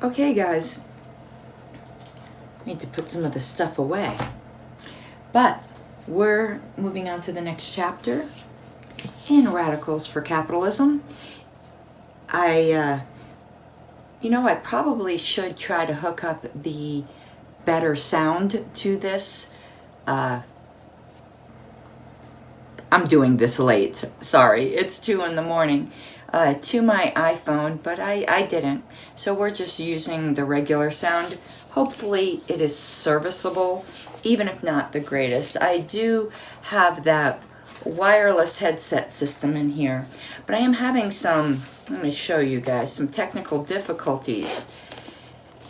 Okay, guys. Need to put some of this stuff away. But we're moving on to the next chapter in Radicals for Capitalism. I probably should try to hook up the better sound to this. I'm doing this late. Sorry, it's 2 in the morning. To my iPhone, but I didn't. So we're just using the regular sound. Hopefully it is serviceable, even if not the greatest. I do have that wireless headset system in here, but I am having some, let me show you guys, some technical difficulties.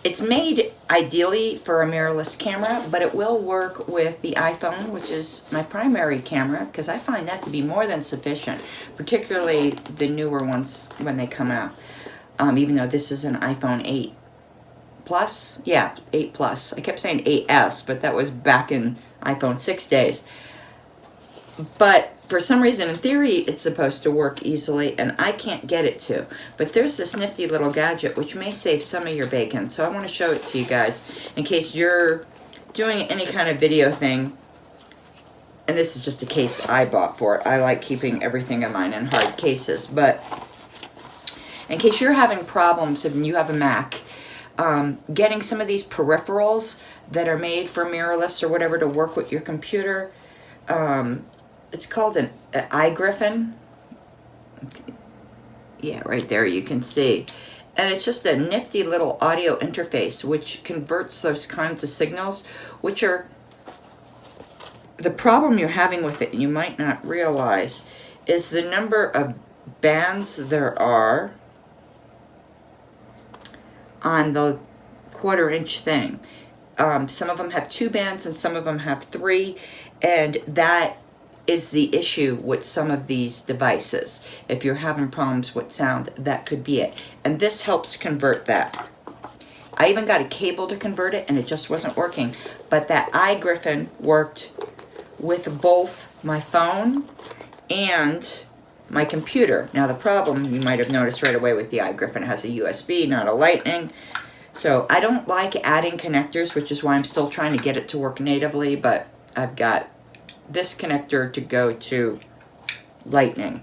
It's made ideally for a mirrorless camera, but it will work with the iPhone, which is my primary camera, because I find that to be more than sufficient, particularly the newer ones when they come out. Even though this is an iPhone 8 Plus. Yeah, 8 Plus. I kept saying 8S, but that was back in iPhone 6 days. But for some reason, in theory, it's supposed to work easily, and I can't get it to. But there's this nifty little gadget which may save some of your bacon. So I want to show it to you guys in case you're doing any kind of video thing. And this is just a case I bought for it. I like keeping everything of mine in hard cases. But in case you're having problems and you have a Mac, getting some of these peripherals that are made for mirrorless or whatever to work with your computer, it's called an iGriffin. Yeah, right there you can see. And it's just a nifty little audio interface which converts those kinds of signals, which are the problem you're having with it, and you might not realize, is the number of bands there are on the 1/4-inch thing. Some of them have 2 bands and some of them have 3, and that is the issue with some of these devices. If you're having problems with sound, that could be it. And this helps convert that. I even got a cable to convert it, and it just wasn't working. But that iGriffin worked with both my phone and my computer. Now the problem, you might have noticed right away with the iGriffin, it has a USB, not a Lightning. So I don't like adding connectors, which is why I'm still trying to get it to work natively, but I've got this connector to go to Lightning.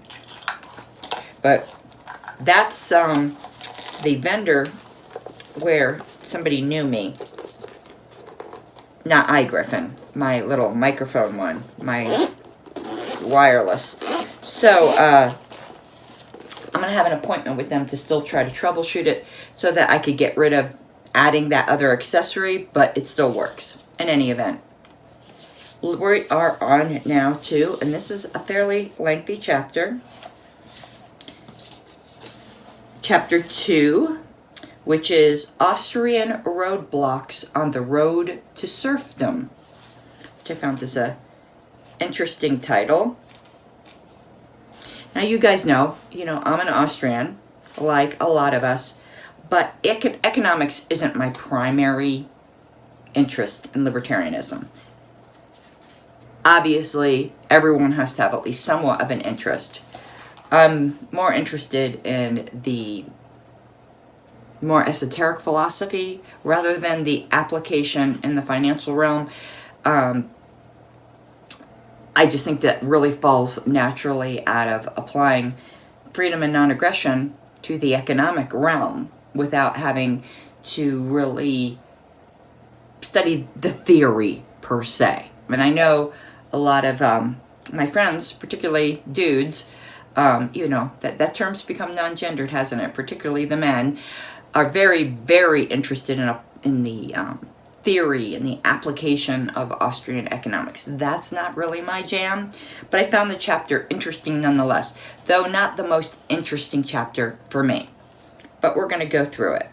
But that's the vendor where somebody knew me. Not iGriffin, my little microphone one, my wireless. So I'm going to have an appointment with them to still try to troubleshoot it so that I could get rid of adding that other accessory, but it still works in any event. We are on now to, and this is a fairly lengthy chapter, Chapter 2, which is Austrian Roadblocks on the Road to Serfdom, which I found is a interesting title. Now you guys know, I'm an Austrian, like a lot of us, but economics isn't my primary interest in libertarianism. Obviously, everyone has to have at least somewhat of an interest. I'm more interested in the more esoteric philosophy rather than the application in the financial realm. I just think that really falls naturally out of applying freedom and non-aggression to the economic realm without having to really study the theory per se. And I know a lot of my friends, particularly dudes, that term's become non-gendered, hasn't it? Particularly the men are very, very interested in the theory and the application of Austrian economics. That's not really my jam, but I found the chapter interesting nonetheless, though not the most interesting chapter for me. But we're going to go through it.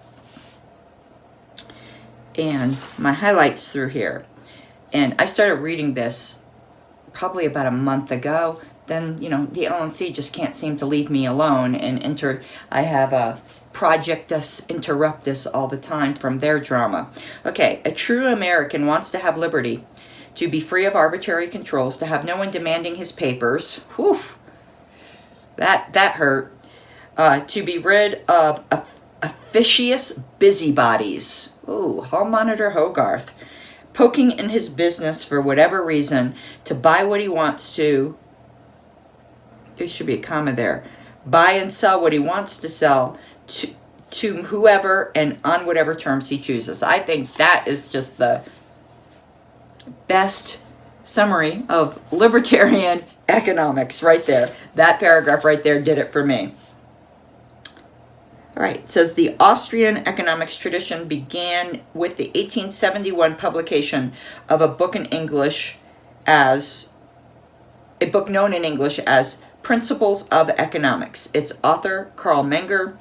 And my highlights through here. And I started reading this probably about a month ago. Then, the LNC just can't seem to leave me alone. And I have a Projectus Interruptus all the time from their drama. Okay, a true American wants to have liberty, to be free of arbitrary controls, to have no one demanding his papers. Whew, that hurt. To be rid of officious busybodies. Ooh, Hall Monitor Hogarth. Poking in his business for whatever reason to buy what he wants to. There should be a comma there. Buy and sell what he wants to sell to whoever and on whatever terms he chooses. I think that is just the best summary of libertarian economics right there. That paragraph right there did it for me. All right, it says the Austrian economics tradition began with the 1871 publication of a book known in English as Principles of Economics. Its author, Karl Menger,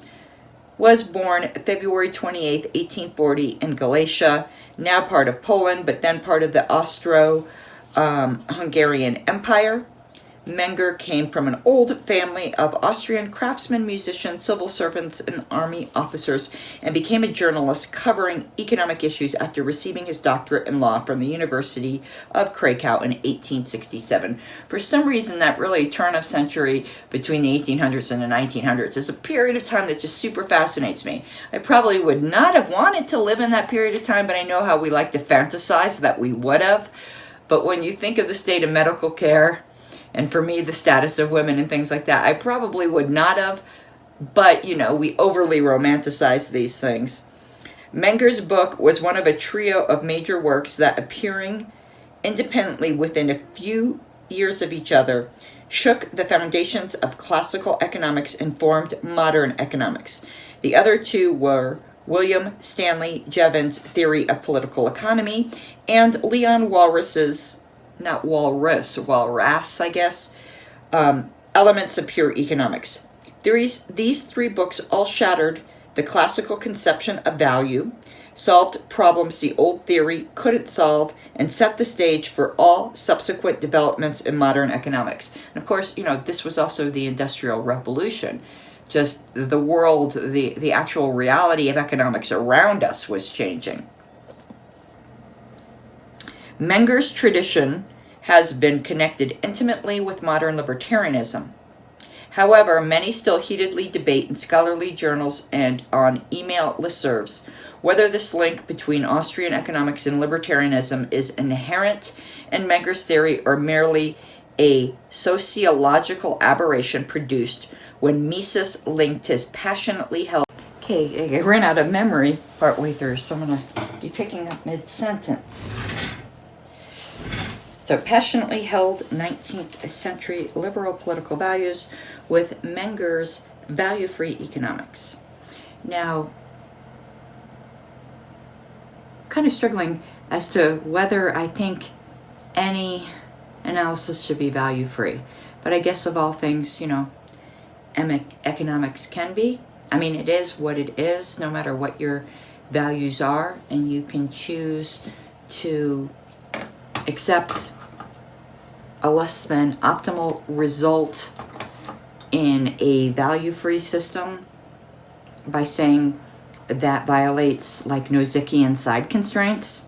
was born February 28, 1840 in Galicia, now part of Poland, but then part of the Austro-Hungarian Empire. Menger came from an old family of Austrian craftsmen, musicians, civil servants, and army officers, and became a journalist covering economic issues after receiving his doctorate in law from the University of Krakow in 1867. For some reason, that really turn of century between the 1800s and the 1900s is a period of time that just super fascinates me. I probably would not have wanted to live in that period of time, but I know how we like to fantasize that we would have. But when you think of the state of medical care, and for me, the status of women and things like that, I probably would not have, but, you know, we overly romanticize these things. Menger's book was one of a trio of major works that, appearing independently within a few years of each other, shook the foundations of classical economics and formed modern economics. The other two were William Stanley Jevons' Theory of Political Economy and Leon Walras's Walras, I guess, Elements of Pure Economics. These three books all shattered the classical conception of value, solved problems the old theory couldn't solve, and set the stage for all subsequent developments in modern economics. And of course, you know, this was also the Industrial Revolution. Just the world, the actual reality of economics around us was changing. Menger's tradition has been connected intimately with modern libertarianism. However, many still heatedly debate in scholarly journals and on email listservs whether this link between Austrian economics and libertarianism is inherent in Menger's theory or merely a sociological aberration produced when Mises linked his passionately held... Okay, I ran out of memory partway through, so I'm going to be picking up mid-sentence. So passionately held 19th century liberal political values with Menger's value-free economics. Now, kind of struggling as to whether I think any analysis should be value-free. But I guess of all things, you know, economics can be. I mean, it is what it is, no matter what your values are, and you can choose to accept a less than optimal result in a value-free system by saying that violates like Nozikian side constraints.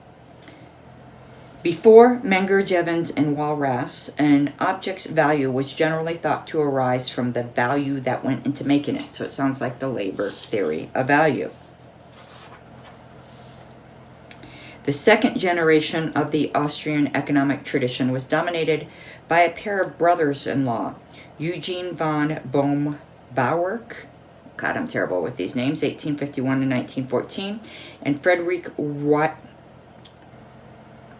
Before Menger, Jevons, and Walras, an object's value was generally thought to arise from the value that went into making it. So it sounds like the labor theory of value. The second generation of the Austrian economic tradition was dominated by a pair of brothers-in-law, Eugene von Bohm-Bawerk, God, I'm terrible with these names, 1851 and 1914, and Frederick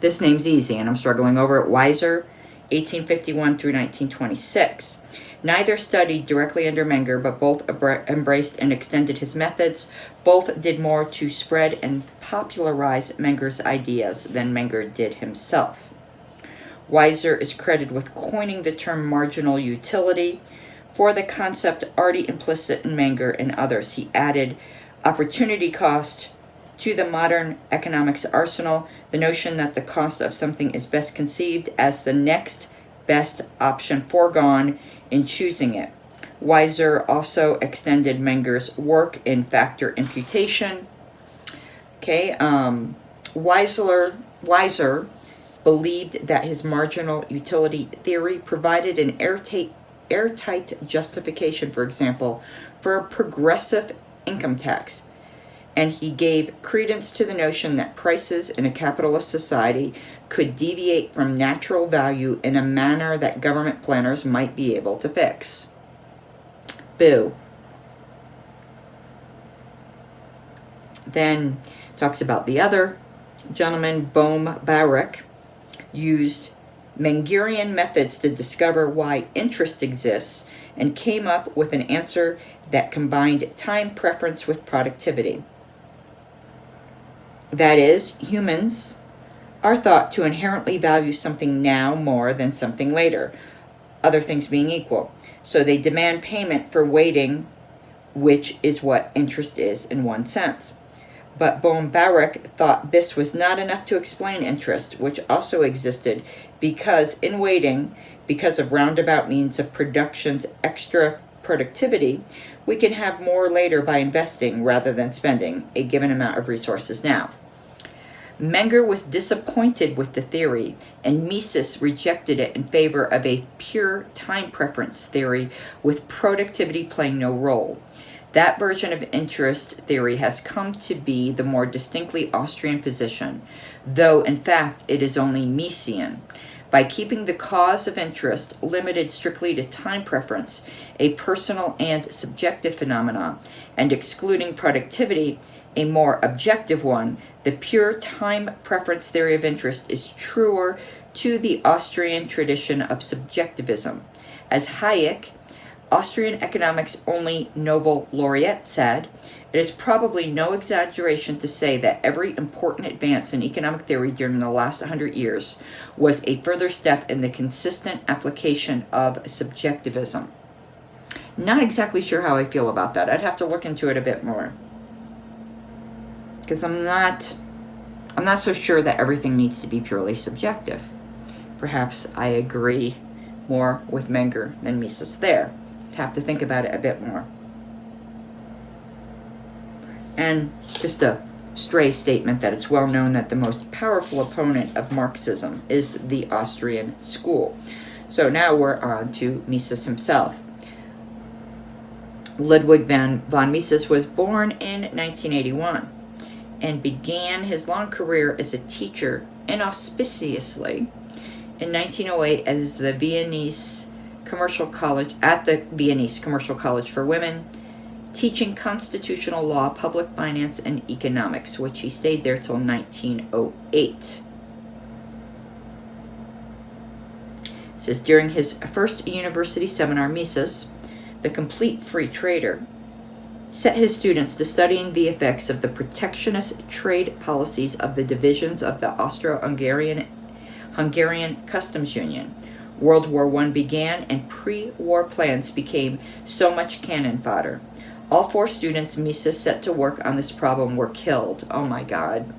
this name's easy, and I'm struggling over it, Weiser, 1851 through 1926. Neither studied directly under Menger, but both embraced and extended his methods. Both did more to spread and popularize Menger's ideas than Menger did himself. Weiser is credited with coining the term marginal utility for the concept already implicit in Menger and others. He added opportunity cost to the modern economics arsenal, the notion that the cost of something is best conceived as the next best option foregone in choosing it. Weiser also extended Menger's work in factor imputation. Okay, Weiser believed that his marginal utility theory provided an airtight justification, for example, for a progressive income tax. and he gave credence to the notion that prices in a capitalist society could deviate from natural value in a manner that government planners might be able to fix. Boo. Then talks about the other gentleman, Bohm Baruch, used Mengerian methods to discover why interest exists and came up with an answer that combined time preference with productivity. That is, humans are thought to inherently value something now more than something later, other things being equal. So they demand payment for waiting, which is what interest is in one sense. But Bohm Baruch thought this was not enough to explain interest, which also existed because in waiting, because of roundabout means of production's extra productivity, we can have more later by investing rather than spending a given amount of resources now. Menger was disappointed with the theory, and Mises rejected it in favor of a pure time preference theory with productivity playing no role. That version of interest theory has come to be the more distinctly Austrian position, though in fact it is only Misesian. By keeping the cause of interest limited strictly to time preference, a personal and subjective phenomenon, and excluding productivity, a more objective one, the pure time preference theory of interest is truer to the Austrian tradition of subjectivism. As Hayek, Austrian economics' only Nobel laureate, said, it is probably no exaggeration to say that every important advance in economic theory during the last 100 years was a further step in the consistent application of subjectivism. Not exactly sure how I feel about that. I'd have to look into it a bit more. Because I'm not so sure that everything needs to be purely subjective. Perhaps I agree more with Menger than Mises there. I'd have to think about it a bit more. And just a stray statement that it's well known that the most powerful opponent of Marxism is the Austrian school. So now we're on to Mises himself. Ludwig Van Von Mises was born in 1981 and began his long career as a teacher inauspiciously in 1908 as the Viennese Commercial College for Women, teaching constitutional law, public finance, and economics, which he stayed there till 1908. It says, during his first university seminar, Mises, the complete free trader, set his students to studying the effects of the protectionist trade policies of the divisions of the Austro-Hungarian Customs Union. World War I began, and pre-war plans became so much cannon fodder. All 4 students Mises set to work on this problem were killed. Oh my God.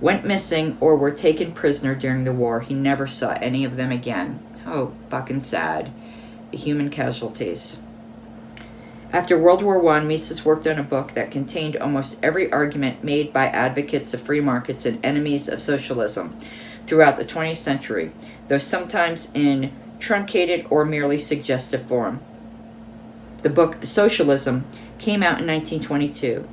Went missing or were taken prisoner during the war. He never saw any of them again. Oh, fucking sad. The human casualties. After World War I, Mises worked on a book that contained almost every argument made by advocates of free markets and enemies of socialism throughout the 20th century, though sometimes in truncated or merely suggestive form. The book Socialism came out in 1922.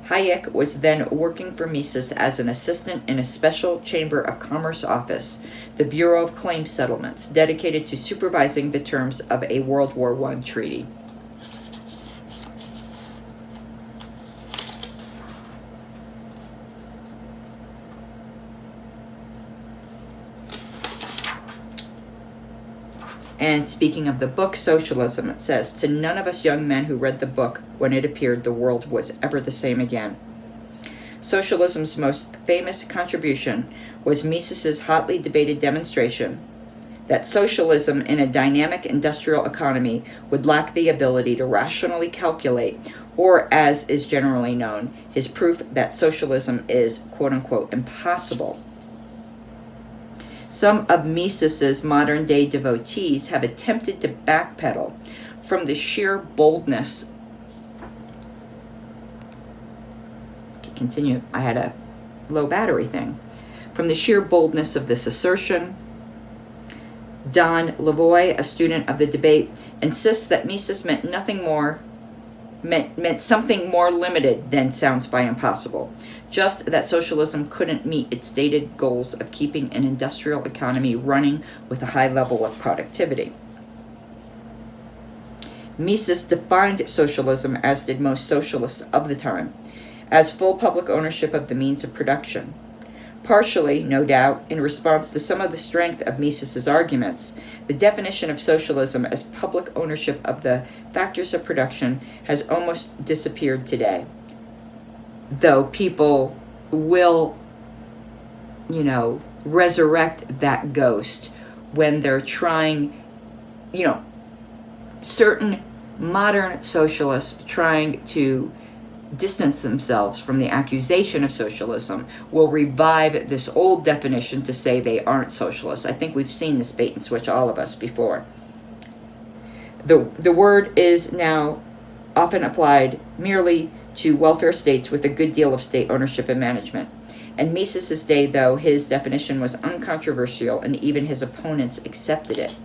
Hayek was then working for Mises as an assistant in a special Chamber of Commerce office, the Bureau of Claim Settlements, dedicated to supervising the terms of a World War I treaty. And speaking of the book Socialism, it says, to none of us young men who read the book when it appeared, the world was ever the same again. Socialism's most famous contribution was Mises's hotly debated demonstration that socialism in a dynamic industrial economy would lack the ability to rationally calculate, or as is generally known, his proof that socialism is, quote-unquote, impossible. Some of Mises's modern-day devotees have attempted to backpedal from the sheer boldness. Continue. I had a low battery thing. From the sheer boldness of this assertion, Don Lavoie, a student of the debate, insists that Mises meant nothing more meant something more limited than sounds by impossible. Just that socialism couldn't meet its stated goals of keeping an industrial economy running with a high level of productivity. Mises defined socialism, as did most socialists of the time, as full public ownership of the means of production. Partially, no doubt, in response to some of the strength of Mises's arguments, the definition of socialism as public ownership of the factors of production has almost disappeared today. Though people will, resurrect that ghost when they're trying, certain modern socialists trying to distance themselves from the accusation of socialism will revive this old definition to say they aren't socialists. I think we've seen this bait and switch, all of us, before. The word is now often applied merely to welfare states with a good deal of state ownership and management. In Mises's day, though, his definition was uncontroversial and even his opponents accepted it.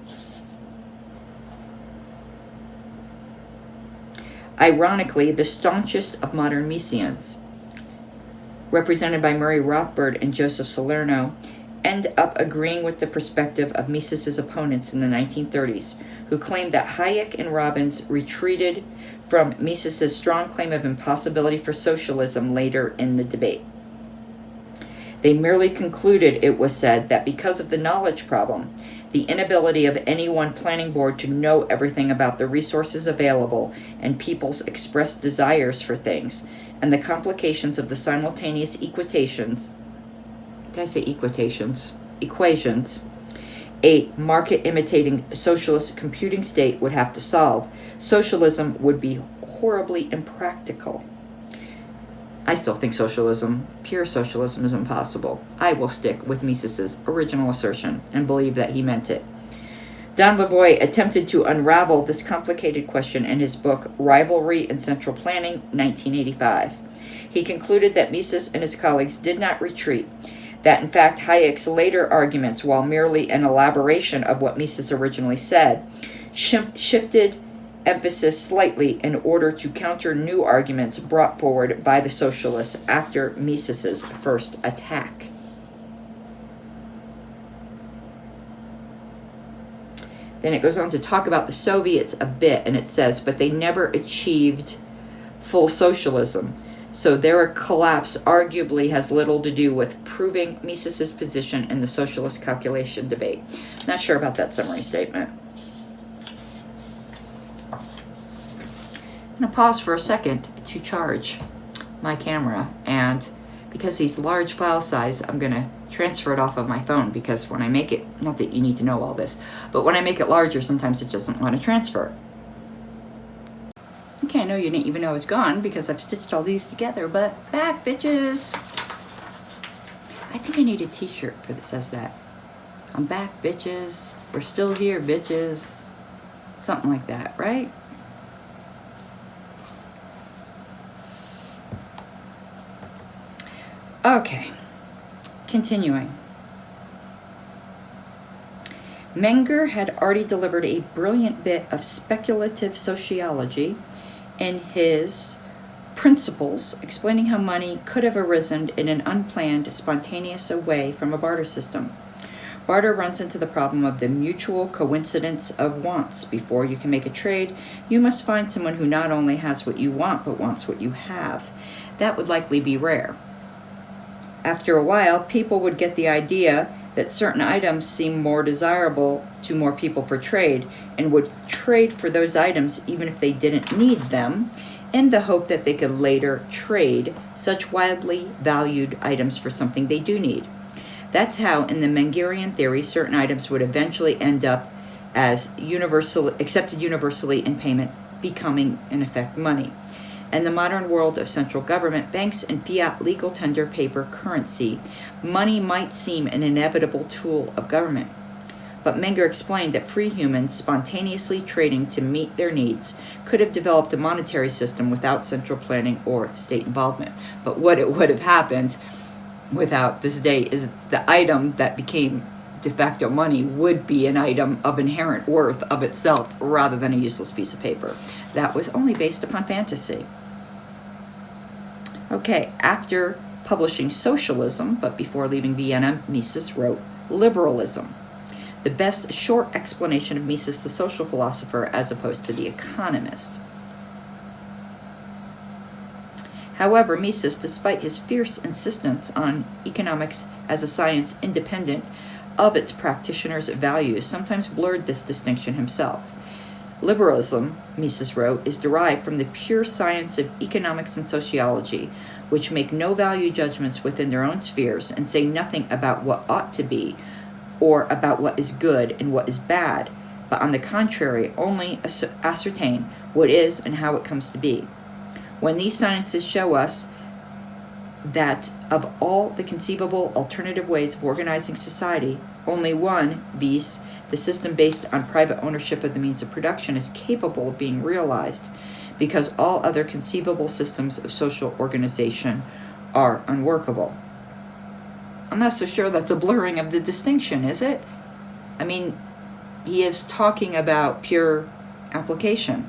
Ironically, the staunchest of modern Misesians, represented by Murray Rothbard and Joseph Salerno, end up agreeing with the perspective of Mises's opponents in the 1930s, who claimed that Hayek and Robbins retreated from Mises's strong claim of impossibility for socialism later in the debate. They merely concluded, it was said, that because of the knowledge problem, the inability of any one planning board to know everything about the resources available and people's expressed desires for things, and the complications of the simultaneous equations, a market-imitating socialist computing state would have to solve, socialism would be horribly impractical. I still think pure socialism, is impossible. I will stick with Mises's original assertion and believe that he meant it. Don Lavoie attempted to unravel this complicated question in his book Rivalry and Central Planning, 1985. He concluded that Mises and his colleagues did not retreat, that in fact Hayek's later arguments, while merely an elaboration of what Mises originally said, shifted emphasis slightly in order to counter new arguments brought forward by the socialists after Mises's first attack. Then it goes on to talk about the Soviets a bit, and it says, but they never achieved full socialism, so their collapse arguably has little to do with proving Mises's position in the socialist calculation debate. Not sure about that summary statement. I'm going to pause for a second to charge my camera, and because these large file size, I'm going to transfer it off of my phone, because when I make it, not that you need to know all this, but when I make it larger, sometimes it doesn't want to transfer. Okay, I know you didn't even know it's gone because I've stitched all these together, but back, bitches. I think I need a t-shirt that says that. I'm back, bitches. We're still here, bitches. Something like that, right? Okay, continuing. Menger had already delivered a brilliant bit of speculative sociology in his Principles, explaining how money could have arisen in an unplanned, spontaneous way from a barter system. Barter runs into the problem of the mutual coincidence of wants. Before you can make a trade, you must find someone who not only has what you want, but wants what you have. That would likely be rare. After a while, people would get the idea that certain items seem more desirable to more people for trade, and would trade for those items even if they didn't need them, in the hope that they could later trade such widely valued items for something they do need. That's how, in the Mengerian theory, certain items would eventually end up as accepted universally in payment, becoming, in effect, money. In the modern world of central government, banks, and fiat legal tender paper currency, money might seem an inevitable tool of government. But Menger explained that free humans spontaneously trading to meet their needs could have developed a monetary system without central planning or state involvement. But what it would have happened without this day is the item that became de facto money would be an item of inherent worth of itself rather than a useless piece of paper. That was only based upon fantasy. Okay, after publishing Socialism, but before leaving Vienna, Mises wrote Liberalism, the best short explanation of Mises the social philosopher as opposed to the economist. However, Mises, despite his fierce insistence on economics as a science independent of its practitioners' values, sometimes blurred this distinction himself. Liberalism, Mises wrote, is derived from the pure science of economics and sociology, which make no value judgments within their own spheres and say nothing about what ought to be or about what is good and what is bad, but on the contrary, only ascertain what is and how it comes to be. When these sciences show us that of all the conceivable alternative ways of organizing society, only one, viz., the system based on private ownership of the means of production, is capable of being realized, because all other conceivable systems of social organization are unworkable. I'm not so sure that's a blurring of the distinction, is it? I mean, he is talking about pure application.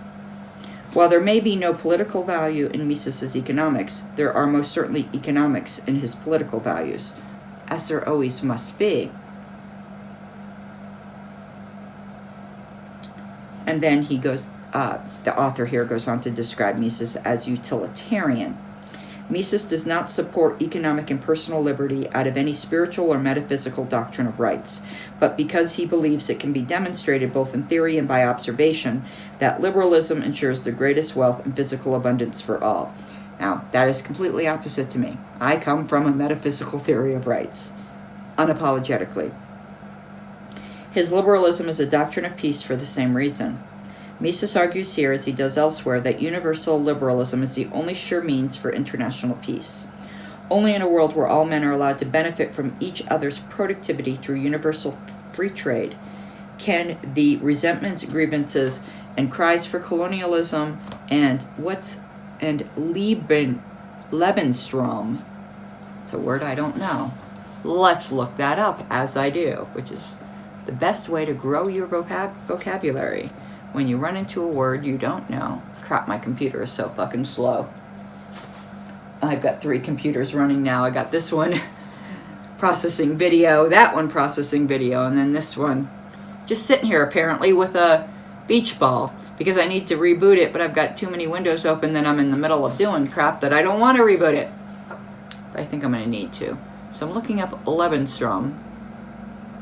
While there may be no political value in Mises's economics, there are most certainly economics in his political values, as there always must be. And then he goes, the author here goes on to describe Mises as utilitarian. Mises does not support economic and personal liberty out of any spiritual or metaphysical doctrine of rights, but because he believes it can be demonstrated both in theory and by observation that liberalism ensures the greatest wealth and physical abundance for all. Now, that is completely opposite to me. I come from a metaphysical theory of rights, unapologetically. His liberalism is a doctrine of peace for the same reason. Mises argues here, as he does elsewhere, that universal liberalism is the only sure means for international peace. Only in a world where all men are allowed to benefit from each other's productivity through universal free trade can the resentments, grievances, and cries for colonialism and Lebensraum. It's a word I don't know. Let's look that up as I do, which is the best way to grow your vocabulary. When you run into a word you don't know. Crap, my computer is so fucking slow. I've got 3 computers running now. I got this one processing video, that one processing video, and then this one just sitting here apparently with a beach ball because I need to reboot it, but I've got too many windows open that I'm in the middle of doing crap that I don't want to reboot it. But I think I'm going to need to. So I'm looking up Lebensraum,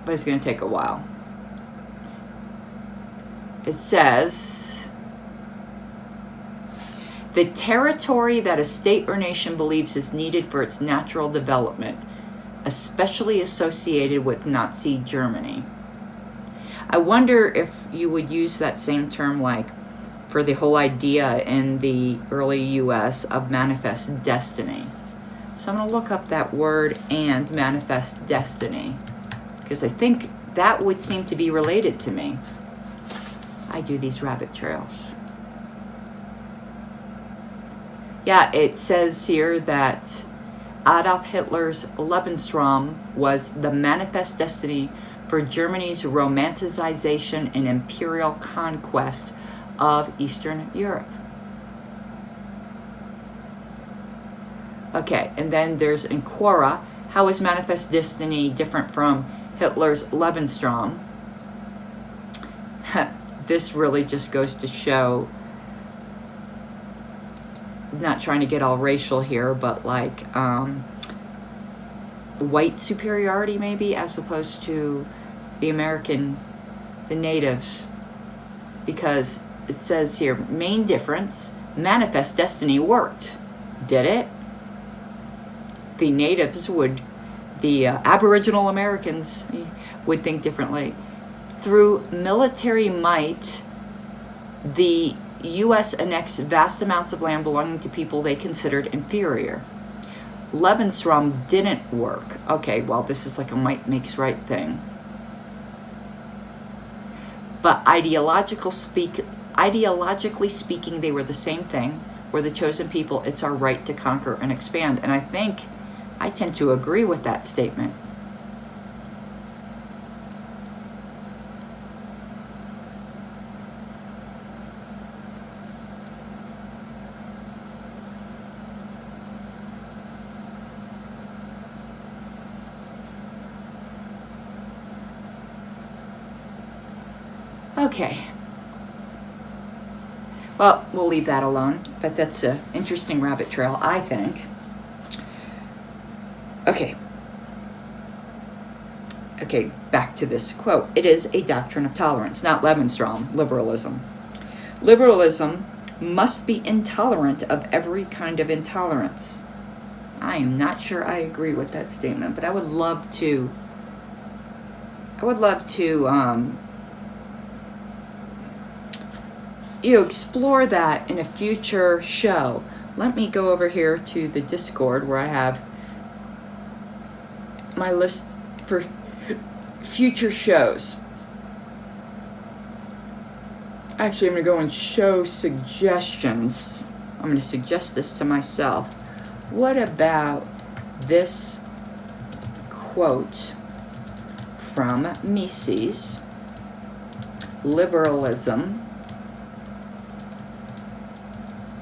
but it's going to take a while. It says, the territory that a state or nation believes is needed for its natural development, especially associated with Nazi Germany. I wonder if you would use that same term like for the whole idea in the early US of manifest destiny. So I'm going to look up that word and manifest destiny, because I think that would seem to be related to me. I do these rabbit trails. Yeah, it says here that Adolf Hitler's Lebensraum was the manifest destiny for Germany's romanticization and imperial conquest of Eastern Europe. Okay, and then there's in Quora, how is manifest destiny different from Hitler's Lebensraum? This really just goes to show, not trying to get all racial here, but like white superiority maybe, as opposed to the natives. Because it says here, main difference, manifest destiny worked. Did it? The natives would, the Aboriginal Americans would think differently. Through military might, the U.S. annexed vast amounts of land belonging to people they considered inferior. Lebensraum didn't work. Okay, well, this is like a might makes right thing. But ideologically speaking, they were the same thing. We're the chosen people. It's our right to conquer and expand. And I tend to agree with that statement. Okay. Well, we'll leave that alone, but that's an interesting rabbit trail, I think. Okay, back to this quote. It is a doctrine of tolerance, not Lebensraum, liberalism. Liberalism must be intolerant of every kind of intolerance. I am not sure I agree with that statement, but I would love to explore that in a future show. Let me go over here to the Discord where I have my list for future shows. Actually, I'm going to go and show suggestions. I'm going to suggest this to myself. What about this quote from Mises? Liberalism,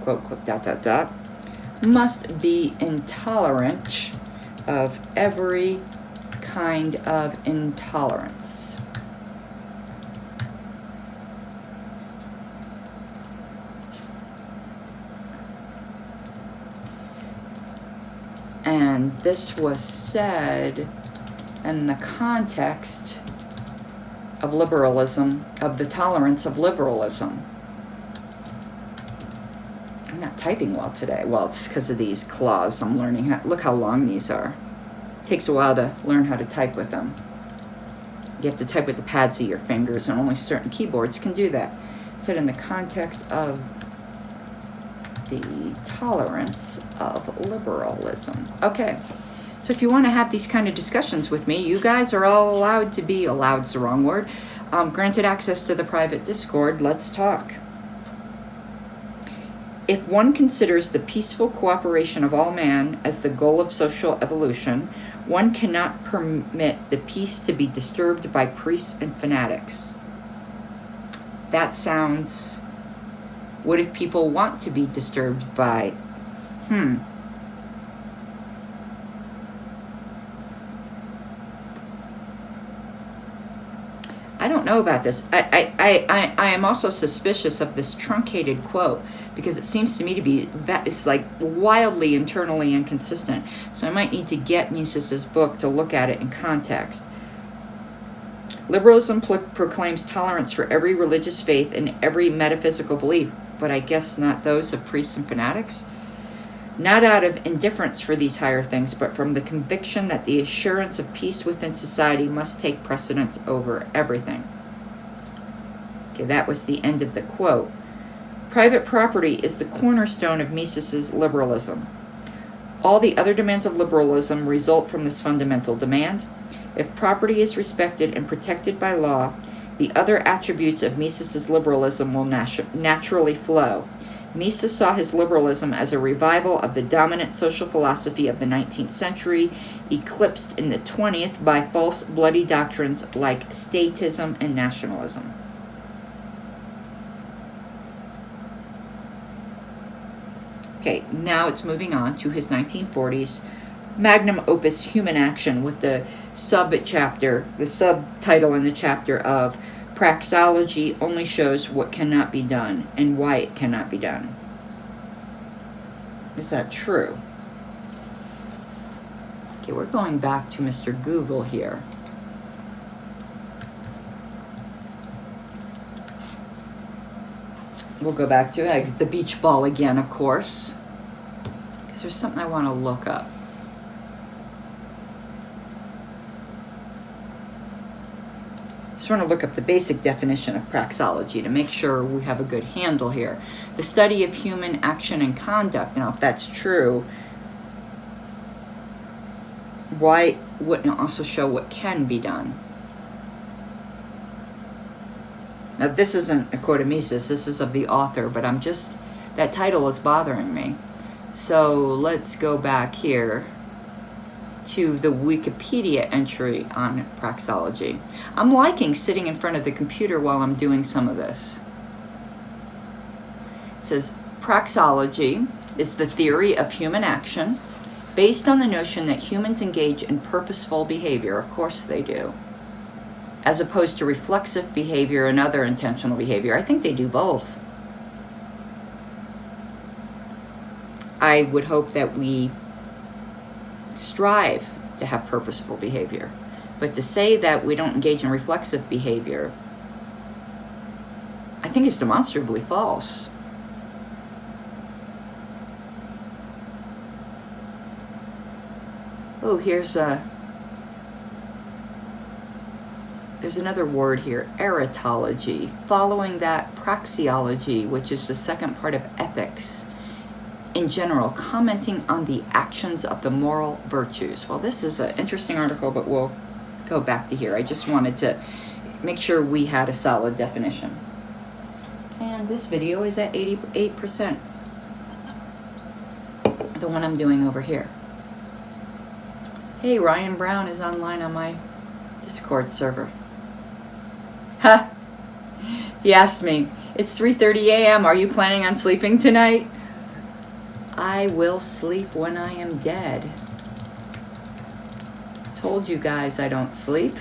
quote, ... must be intolerant of every kind of intolerance. And this was said in the context of liberalism, of the tolerance of liberalism. I'm not typing well today. Well, it's because of these claws. I'm learning how, look how long these are. It takes a while to learn how to type with them. You have to type with the pads of your fingers, and only certain keyboards can do that. It said in the context of the tolerance of liberalism. Okay, so if you want to have these kind of discussions with me, you guys are all allowed to be, allowed's the wrong word, granted access to the private Discord. Let's talk. If one considers the peaceful cooperation of all man as the goal of social evolution, one cannot permit the peace to be disturbed by priests and fanatics. That sounds... What if people want to be disturbed by... I don't know about this. I am also suspicious of this truncated quote, because it seems to me to be, it's like wildly internally inconsistent. So I might need to get Mises's book to look at it in context. Liberalism proclaims tolerance for every religious faith and every metaphysical belief, but I guess not those of priests and fanatics. Not out of indifference for these higher things, but from the conviction that the assurance of peace within society must take precedence over everything. Okay, that was the end of the quote. Private property is the cornerstone of Mises's liberalism. All the other demands of liberalism result from this fundamental demand. If property is respected and protected by law, the other attributes of Mises's liberalism will naturally flow. Mises saw his liberalism as a revival of the dominant social philosophy of the 19th century, eclipsed in the 20th by false, bloody doctrines like statism and nationalism. Okay, now it's moving on to his 1940s magnum opus, Human Action, with the subtitle in the chapter of Praxology only shows what cannot be done and why it cannot be done. Is that true? Okay, we're going back to Mr. Google here. We'll go back to the beach ball again, of course, because there's something I want to look up. Just want to look up the basic definition of praxology to make sure we have a good handle here. The study of human action and conduct. Now, if that's true, why wouldn't it also show what can be done? Now, this isn't a quote of Mises. This is of the author, but that title is bothering me. So let's go back here to the Wikipedia entry on praxology. I'm liking sitting in front of the computer while I'm doing some of this. It says, praxology is the theory of human action based on the notion that humans engage in purposeful behavior. Of course they do. as opposed to reflexive behavior and other intentional behavior. I think they do both. I would hope that we strive to have purposeful behavior. But to say that we don't engage in reflexive behavior, I think is demonstrably false. Oh, there's another word here, Eritology. Following that, Praxology, which is the second part of ethics. In general, commenting on the actions of the moral virtues. Well, this is an interesting article, but we'll go back to here. I just wanted to make sure we had a solid definition. And this video is at 88%. The one I'm doing over here. Hey, Ryan Brown is online on my Discord server. Ha! He asked me, it's 3:30 a.m. Are you planning on sleeping tonight? I will sleep when I am dead. Told you guys I don't sleep.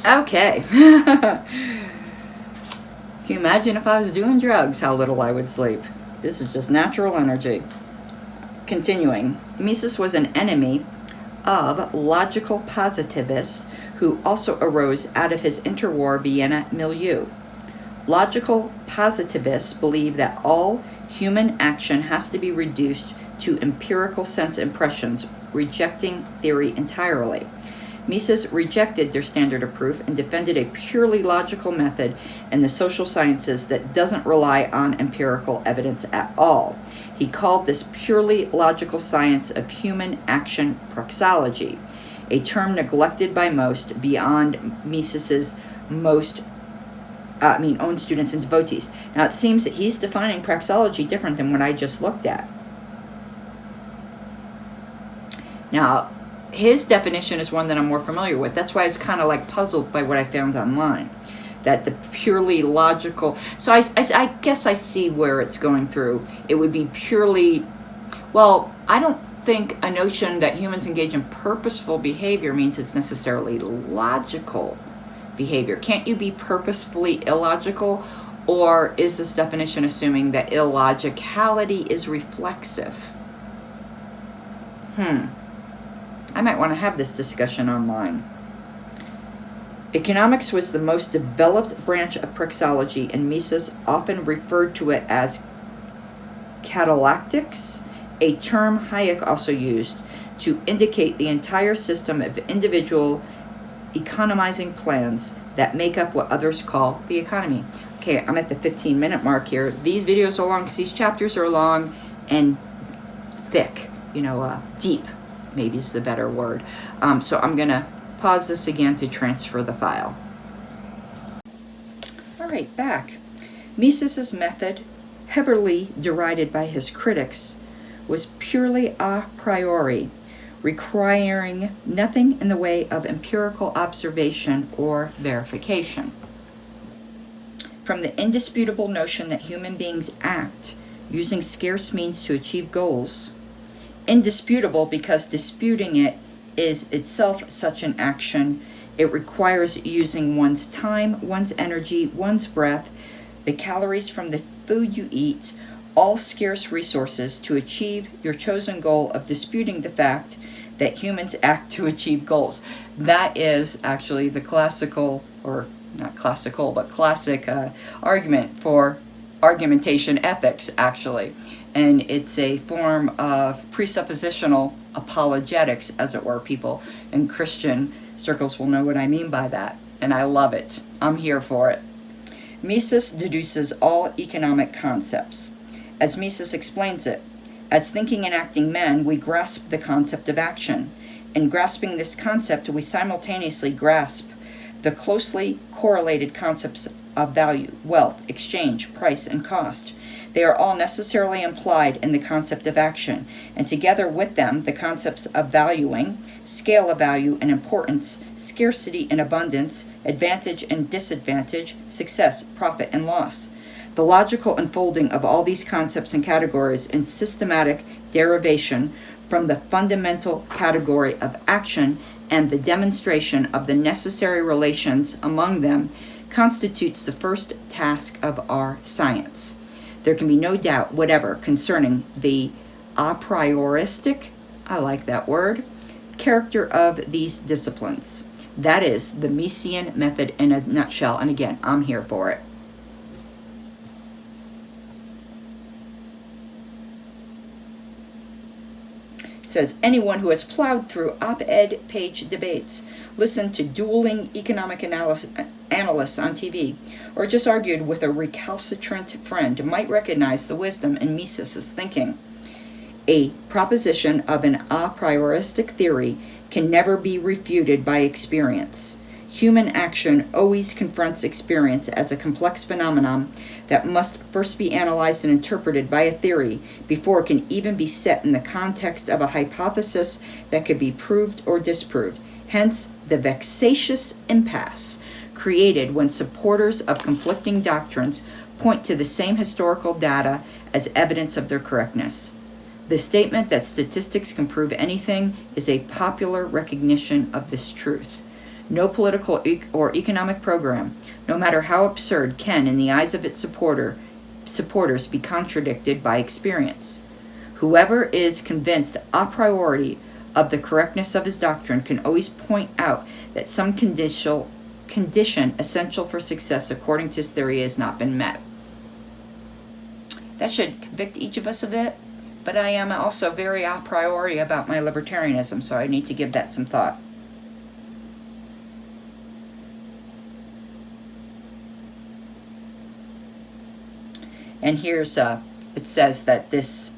Okay. Can you imagine if I was doing drugs, how little I would sleep? This is just natural energy. Continuing, Mises was an enemy of logical positivists who also arose out of his interwar Vienna milieu. Logical positivists believe that all human action has to be reduced to empirical sense impressions, rejecting theory entirely. Mises rejected their standard of proof and defended a purely logical method in the social sciences that doesn't rely on empirical evidence at all. He called this purely logical science of human action praxology, a term neglected by most beyond Mises's own students and devotees. Now it seems that he's defining praxology different than what I just looked at. Now, his definition is one that I'm more familiar with. That's why I was kind of like puzzled by what I found online. That the purely logical... So I guess I see where it's going through. It would be purely... Well, I don't think a notion that humans engage in purposeful behavior means it's necessarily logical behavior. Can't you be purposefully illogical? Or is this definition assuming that illogicality is reflexive? I might want to have this discussion online. Economics was the most developed branch of praxology, and Mises often referred to it as catalactics, a term Hayek also used to indicate the entire system of individual economizing plans that make up what others call the economy. Okay, I'm at the 15-minute mark here. These videos are long because these chapters are long and thick, deep, maybe is the better word. So I'm going to pause this again to transfer the file. All right, back. Mises's method, heavily derided by his critics, was purely a priori, requiring nothing in the way of empirical observation or verification. From the indisputable notion that human beings act using scarce means to achieve goals, indisputable because disputing it is itself such an action. It requires using one's time, one's energy, one's breath, the calories from the food you eat, all scarce resources to achieve your chosen goal of disputing the fact that humans act to achieve goals. That is actually the classical, or not classical, but classic argument for argumentation ethics, actually. And it's a form of presuppositional apologetics, as it were. People in Christian circles will know what I mean by that. And I love it. I'm here for it. Mises deduces all economic concepts. As Mises explains it, as thinking and acting men, we grasp the concept of action. In grasping this concept, we simultaneously grasp the closely correlated concepts of value, wealth, exchange, price, and cost. They are all necessarily implied in the concept of action, and together with them, the concepts of valuing, scale of value and importance, scarcity and abundance, advantage and disadvantage, success, profit, and loss. The logical unfolding of all these concepts and categories in systematic derivation from the fundamental category of action and the demonstration of the necessary relations among them constitutes the first task of our science. There can be no doubt whatever concerning the a prioristic, I like that word, character of these disciplines. That is the Misesian method in a nutshell, and again, I'm here for it. It says, anyone who has plowed through op-ed page debates, listened to dueling economic analysts on TV, or just argued with a recalcitrant friend might recognize the wisdom in Mises' thinking. A proposition of an a prioristic theory can never be refuted by experience. Human action always confronts experience as a complex phenomenon that must first be analyzed and interpreted by a theory before it can even be set in the context of a hypothesis that could be proved or disproved. Hence, the vexatious impasse created when supporters of conflicting doctrines point to the same historical data as evidence of their correctness. The statement that statistics can prove anything is a popular recognition of this truth. No political or economic program, no matter how absurd, can, in the eyes of its supporters, be contradicted by experience. Whoever is convinced a priori of the correctness of his doctrine can always point out that some condition essential for success according to his theory has not been met. That should convict each of us of it, but I am also very a priori about my libertarianism, so I need to give that some thought. And here's, it says that this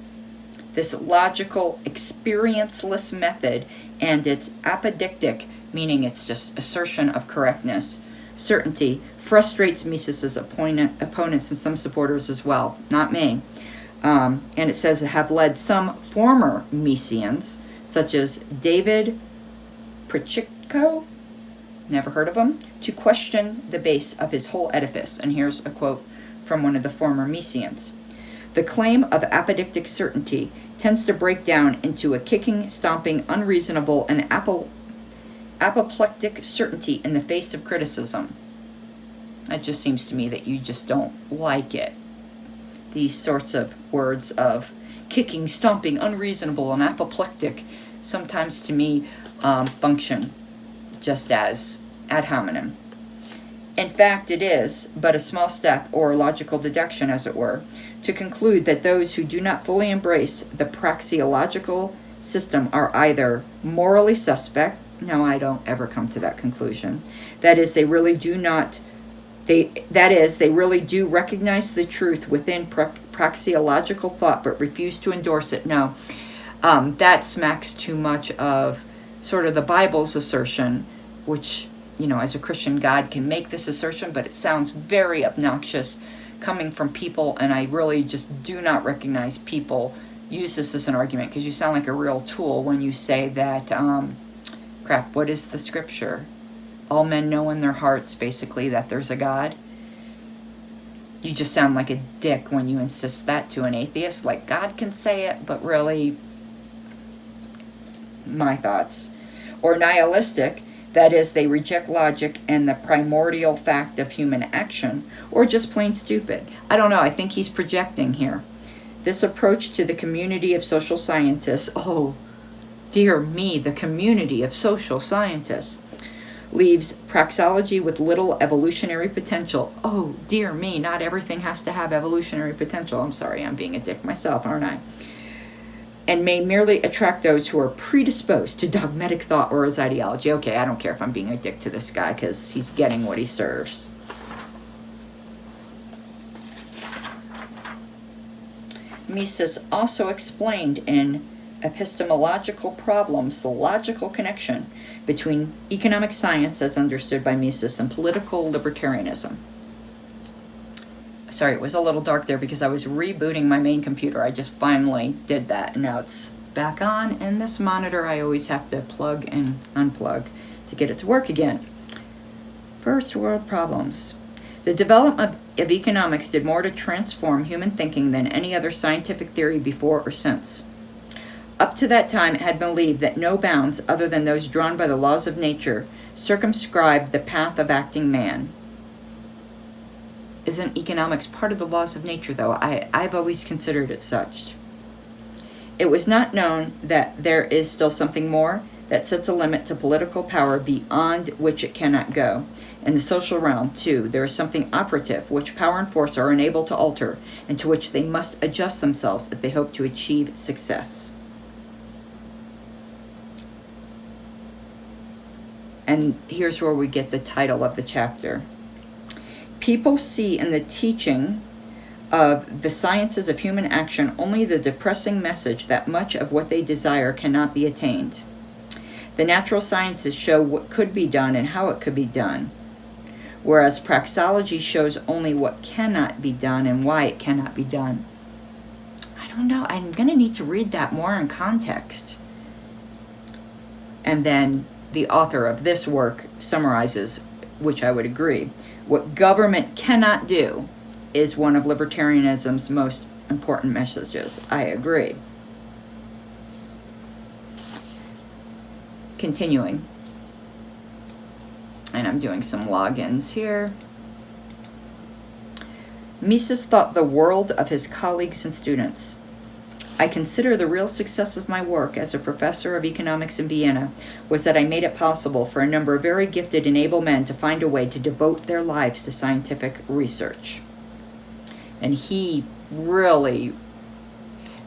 logical, experienceless method and its apodictic, meaning it's just assertion of correctness, certainty, frustrates Mises' opponents and some supporters as well, not me. And it says have led some former Misesians, such as David Prichko, never heard of him, to question the base of his whole edifice. And here's a quote from one of the former Misesians. The claim of apodictic certainty tends to break down into a kicking, stomping, unreasonable, and apoplectic certainty in the face of criticism. It just seems to me that you just don't like it. These sorts of words of kicking, stomping, unreasonable, and apoplectic sometimes to me function just as ad hominem. In fact, it is but a small step, or logical deduction, as it were, to conclude that those who do not fully embrace the praxeological system are either morally suspect. No, I don't ever come to that conclusion. That is, they really do recognize the truth within praxeological thought, but refuse to endorse it. No, that smacks too much of sort of the Bible's assertion, which, you know, as a Christian, God can make this assertion, but it sounds very obnoxious coming from people, and I really just do not recognize people use this as an argument, because you sound like a real tool when you say that, what is the scripture? All men know in their hearts, basically, that there's a God. You just sound like a dick when you insist that to an atheist, like God can say it, but really, my thoughts. Or nihilistic, that is, they reject logic and the primordial fact of human action, or just plain stupid. I don't know, I think he's projecting here. This approach to the community of social scientists, oh, dear me, the community of social scientists, leaves praxology with little evolutionary potential. Oh, dear me, not everything has to have evolutionary potential. I'm sorry, I'm being a dick myself, aren't I? And may merely attract those who are predisposed to dogmatic thought or his ideology. Okay, I don't care if I'm being a dick to this guy, because he's getting what he serves. Mises also explained in Epistemological Problems the logical connection between economic science as understood by Mises and political libertarianism. Sorry, it was a little dark there because I was rebooting my main computer. I just finally did that, and now it's back on. And this monitor, I always have to plug and unplug to get it to work again. First world problems. The development of economics did more to transform human thinking than any other scientific theory before or since. Up to that time, it had been believed that no bounds other than those drawn by the laws of nature circumscribed the path of acting man. Isn't economics part of the laws of nature, though? I've always considered it such. It was not known that there is still something more that sets a limit to political power beyond which it cannot go. In the social realm, too, there is something operative which power and force are unable to alter, and to which they must adjust themselves if they hope to achieve success. And here's where we get the title of the chapter. People see in the teaching of the sciences of human action only the depressing message that much of what they desire cannot be attained. The natural sciences show what could be done and how it could be done, whereas praxology shows only what cannot be done and why it cannot be done. I don't know. I'm going to need to read that more in context. And then the author of this work summarizes, which I would agree, what government cannot do is one of libertarianism's most important messages. I agree. Continuing. And I'm doing some logins here. Mises thought the world of his colleagues and students. I consider the real success of my work as a professor of economics in Vienna was that I made it possible for a number of very gifted and able men to find a way to devote their lives to scientific research. And he really,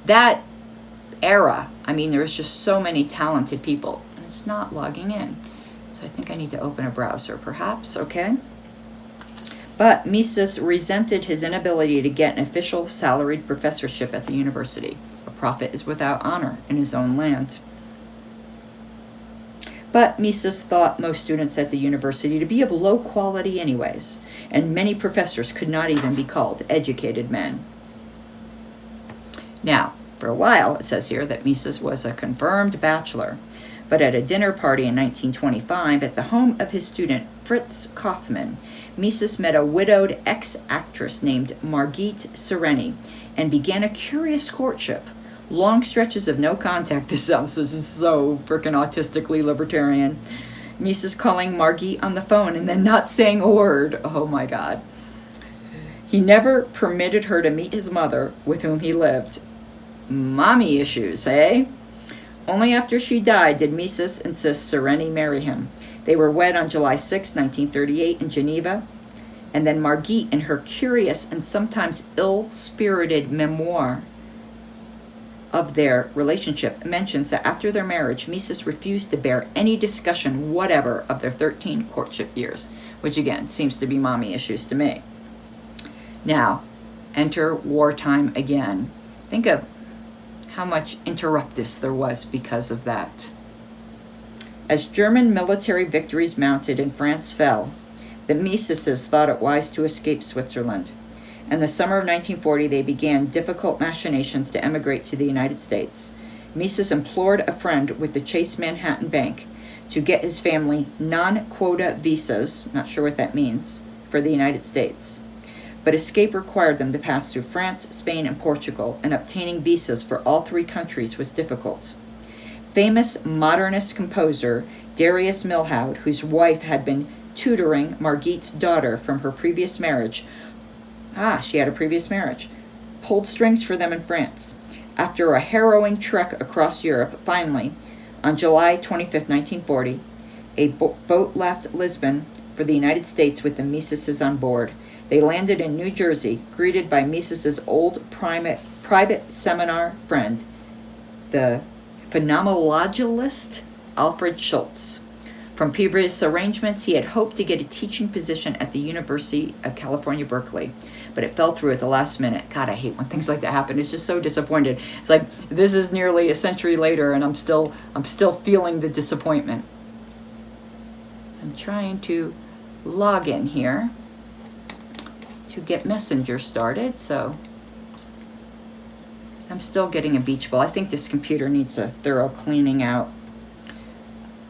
that era, I mean, there's just so many talented people. And it's not logging in. So I think I need to open a browser, perhaps, okay? But Mises resented his inability to get an official salaried professorship at the university. A prophet is without honor in his own land. But Mises thought most students at the university to be of low quality anyways, and many professors could not even be called educated men. Now, for a while, it says here that Mises was a confirmed bachelor, but at a dinner party in 1925 at the home of his student Fritz Kaufmann, Mises met a widowed ex-actress named Margit Sereni and began a curious courtship. Long stretches of no contact. This sounds so freaking autistically libertarian. Mises calling Margit on the phone and then not saying a word. Oh my God. He never permitted her to meet his mother, with whom he lived. Mommy issues, eh? Only after she died did Mises insist Sereni marry him. They were wed on July 6, 1938 in Geneva, and then Margit, in her curious and sometimes ill-spirited memoir of their relationship, mentions that after their marriage, Mises refused to bear any discussion whatever of their 13 courtship years, which again seems to be mommy issues to me. Now, enter wartime again. Think of how much interruptus there was because of that. As German military victories mounted and France fell, the Miseses thought it wise to escape Switzerland. In the summer of 1940, they began difficult machinations to emigrate to the United States. Mises implored a friend with the Chase Manhattan Bank to get his family non-quota visas, not sure what that means, for the United States. But escape required them to pass through France, Spain, and Portugal, and obtaining visas for all three countries was difficult. Famous modernist composer Darius Milhaud, whose wife had been tutoring Margit's daughter from her previous marriage, she had a previous marriage, pulled strings for them in France. After a harrowing trek across Europe, finally, on July 25, 1940, a boat left Lisbon for the United States with the Miseses on board. They landed in New Jersey, greeted by Mises's old private seminar friend, the phenomenologist Alfred Schultz. From previous arrangements, he had hoped to get a teaching position at the University of California, Berkeley, but it fell through at the last minute. God, I hate when things like that happen. It's just so disappointed. It's like, this is nearly a century later, and I'm still feeling the disappointment. I'm trying to log in here to get Messenger started, so I'm still getting a beach ball. I think this computer needs a thorough cleaning out.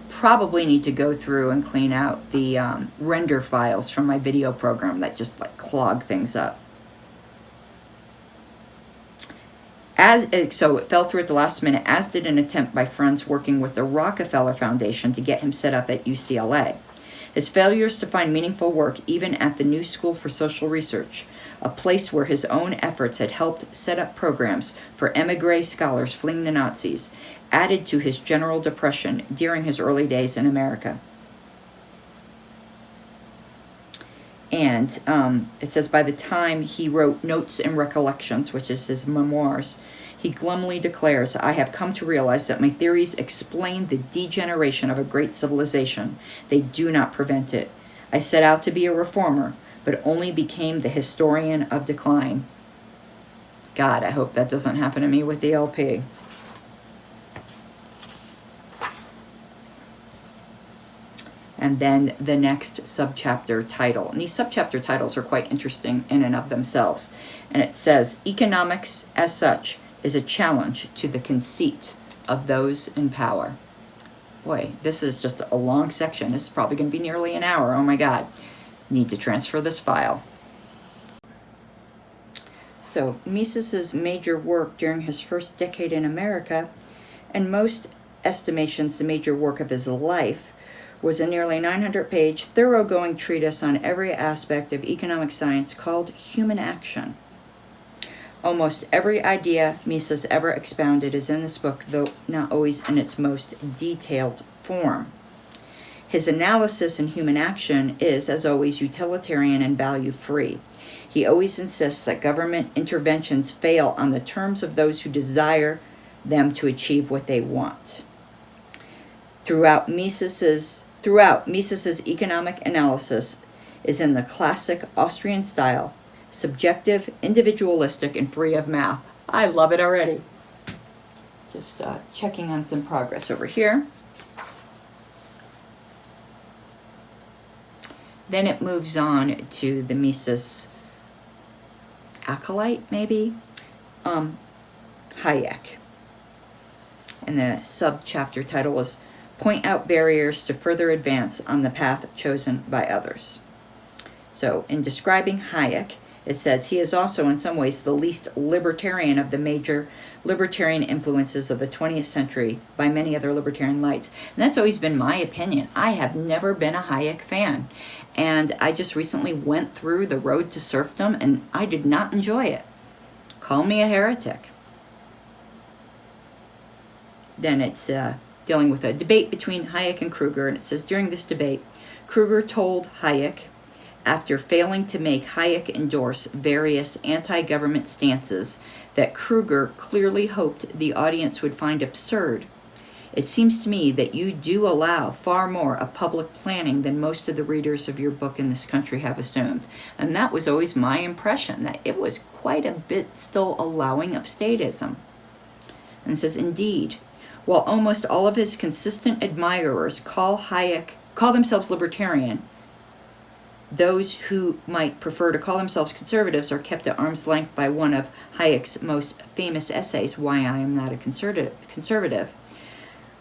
Probably need to go through and clean out the render files from my video program that just like clog things up. So it fell through at the last minute, as did an attempt by friends working with the Rockefeller Foundation to get him set up at UCLA. His failures to find meaningful work even at the New School for Social Research, a place where his own efforts had helped set up programs for émigré scholars fleeing the Nazis, added to his general depression during his early days in America. And it says by the time he wrote Notes and Recollections, which is his memoirs, he glumly declares, "I have come to realize that my theories explain the degeneration of a great civilization. They do not prevent it. I set out to be a reformer, but only became the historian of decline." God, I hope that doesn't happen to me with the LP. And then the next subchapter title. And these subchapter titles are quite interesting in and of themselves. And it says, "Economics as such is a challenge to the conceit of those in power." Boy, this is just a long section. This is probably going to be nearly an hour. Oh my God. Need to transfer this file. So Mises's major work during his first decade in America, and most estimations the major work of his life, was a nearly 900-page, thoroughgoing treatise on every aspect of economic science called Human Action. Almost every idea Mises ever expounded is in this book, though not always in its most detailed form. His analysis in Human Action is, as always, utilitarian and value-free. He always insists that government interventions fail on the terms of those who desire them to achieve what they want. Throughout Mises's economic analysis is in the classic Austrian style, subjective, individualistic, and free of math. I love it already. Just checking on some progress over here. Then it moves on to the Mises acolyte, maybe, Hayek. And the subchapter title is "Point Out Barriers to Further Advance on the Path Chosen by Others." So in describing Hayek, it says he is also in some ways the least libertarian of the major libertarian influences of the 20th century by many other libertarian lights. And that's always been my opinion. I have never been a Hayek fan. And I just recently went through The Road to Serfdom, and I did not enjoy it. Call me a heretic. Then it's dealing with a debate between Hayek and Kruger, and it says, during this debate, Kruger told Hayek, after failing to make Hayek endorse various anti-government stances that Kruger clearly hoped the audience would find absurd, "It seems to me that you do allow far more of public planning than most of the readers of your book in this country have assumed." And that was always my impression, that it was quite a bit still allowing of statism. And it says, indeed, while almost all of his consistent admirers call themselves libertarian, those who might prefer to call themselves conservatives are kept at arm's length by one of Hayek's most famous essays, Why I Am Not a Conservative,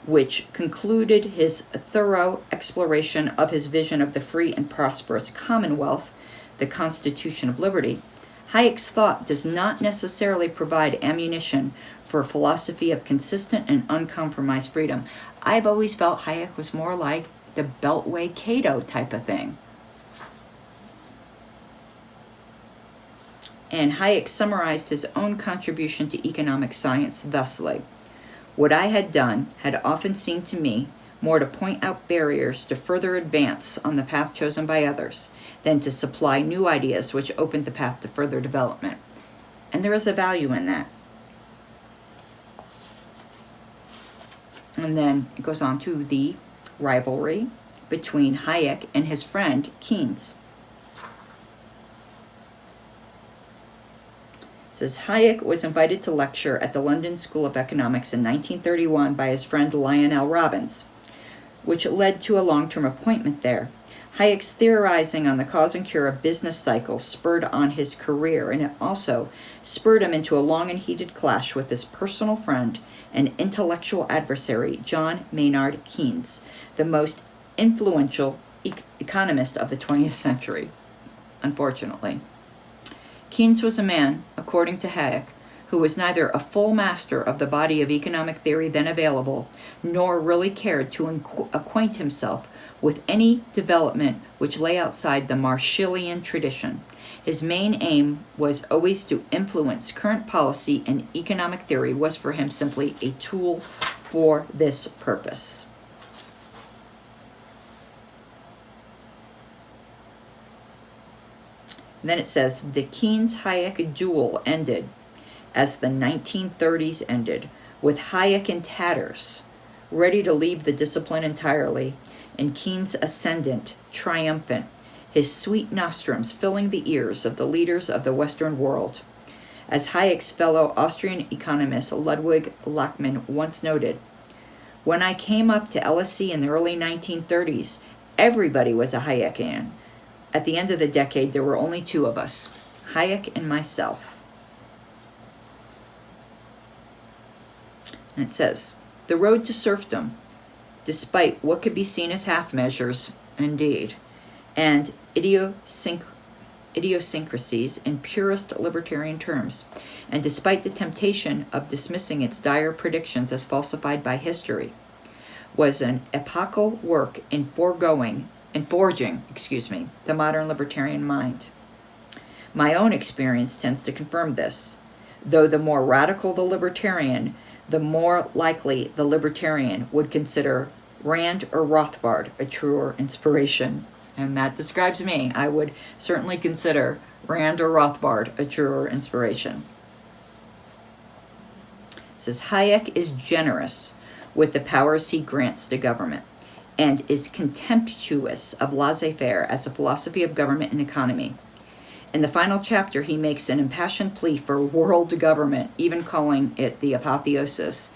which concluded his thorough exploration of his vision of the free and prosperous Commonwealth, the Constitution of Liberty. Hayek's thought does not necessarily provide ammunition for a philosophy of consistent and uncompromised freedom. I've always felt Hayek was more like the Beltway Cato type of thing. And Hayek summarized his own contribution to economic science thusly: "What I had done had often seemed to me more to point out barriers to further advance on the path chosen by others than to supply new ideas which opened the path to further development." And there is a value in that. And then it goes on to the rivalry between Hayek and his friend Keynes. It says, Hayek was invited to lecture at the London School of Economics in 1931 by his friend Lionel Robbins, which led to a long-term appointment there. Hayek's theorizing on the cause and cure of business cycles spurred on his career, and it also spurred him into a long and heated clash with his personal friend and intellectual adversary, John Maynard Keynes, the most influential economist of the 20th century, unfortunately. Keynes was a man, according to Hayek, who was neither a full master of the body of economic theory then available, nor really cared to acquaint himself with any development which lay outside the Marshallian tradition. His main aim was always to influence current policy, and economic theory was for him simply a tool for this purpose. And then it says, the Keynes-Hayek duel ended as the 1930s ended, with Hayek in tatters, ready to leave the discipline entirely, and Keynes ascendant, triumphant, his sweet nostrums filling the ears of the leaders of the Western world. As Hayek's fellow Austrian economist Ludwig Lachmann once noted, when I came up to LSE in the early 1930s, everybody was a Hayekian. At the end of the decade, there were only two of us, Hayek and myself. And it says, the road to serfdom, despite what could be seen as half measures, indeed, and idiosyncrasies in purest libertarian terms, and despite the temptation of dismissing its dire predictions as falsified by history, was an epochal work in forging the modern libertarian mind. My own experience tends to confirm this. Though the more radical the libertarian, the more likely the libertarian would consider Rand or Rothbard a truer inspiration. And that describes me. I would certainly consider Rand or Rothbard a truer inspiration. It says, Hayek is generous with the powers he grants to government, and is contemptuous of laissez-faire as a philosophy of government and economy. In the final chapter, he makes an impassioned plea for world government, even calling it the apotheosis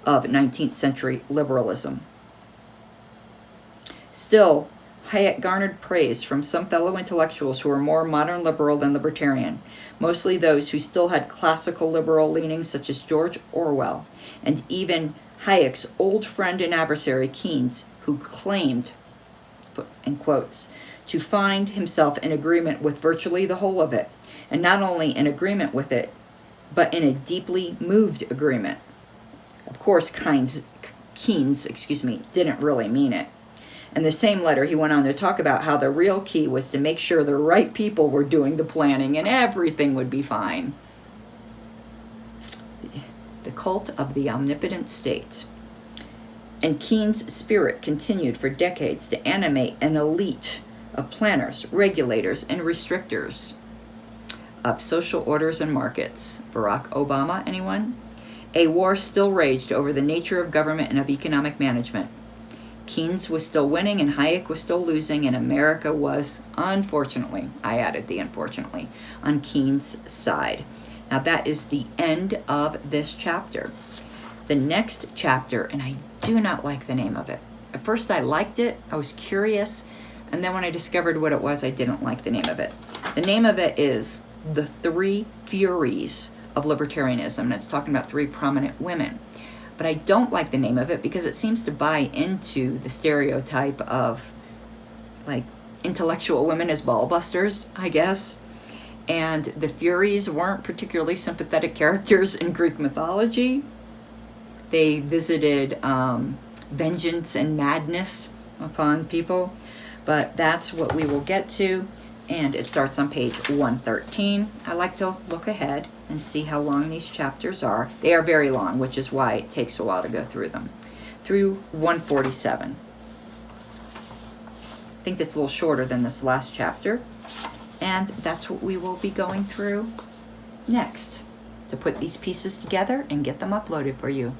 of 19th century liberalism. Still, Hayek garnered praise from some fellow intellectuals who were more modern liberal than libertarian, mostly those who still had classical liberal leanings such as George Orwell, and even Hayek's old friend and adversary Keynes, who claimed, in quotes, to find himself in agreement with virtually the whole of it, and not only in agreement with it, but in a deeply moved agreement. Of course, Keynes, didn't really mean it. In the same letter, he went on to talk about how the real key was to make sure the right people were doing the planning and everything would be fine. The cult of the omnipotent state. And Keynes' spirit continued for decades to animate an elite of planners, regulators, and restrictors of social orders and markets. Barack Obama, anyone? A war still raged over the nature of government and of economic management. Keynes was still winning and Hayek was still losing, and America was, unfortunately, I added the unfortunately, on Keynes' side. Now that is the end of this chapter. The next chapter, and I do not like the name of it. At first I liked it, I was curious, and then when I discovered what it was, I didn't like the name of it. The name of it is The Three Furies of Libertarianism, and it's talking about three prominent women. But I don't like the name of it because it seems to buy into the stereotype of, like, intellectual women as ballbusters, I guess. And the Furies weren't particularly sympathetic characters in Greek mythology. They visited vengeance and madness upon people. But that's what we will get to. And it starts on page 113. I like to look ahead and see how long these chapters are. They are very long, which is why it takes a while to go through them. Through 147. I think that's a little shorter than this last chapter. And that's what we will be going through next, to put these pieces together and get them uploaded for you.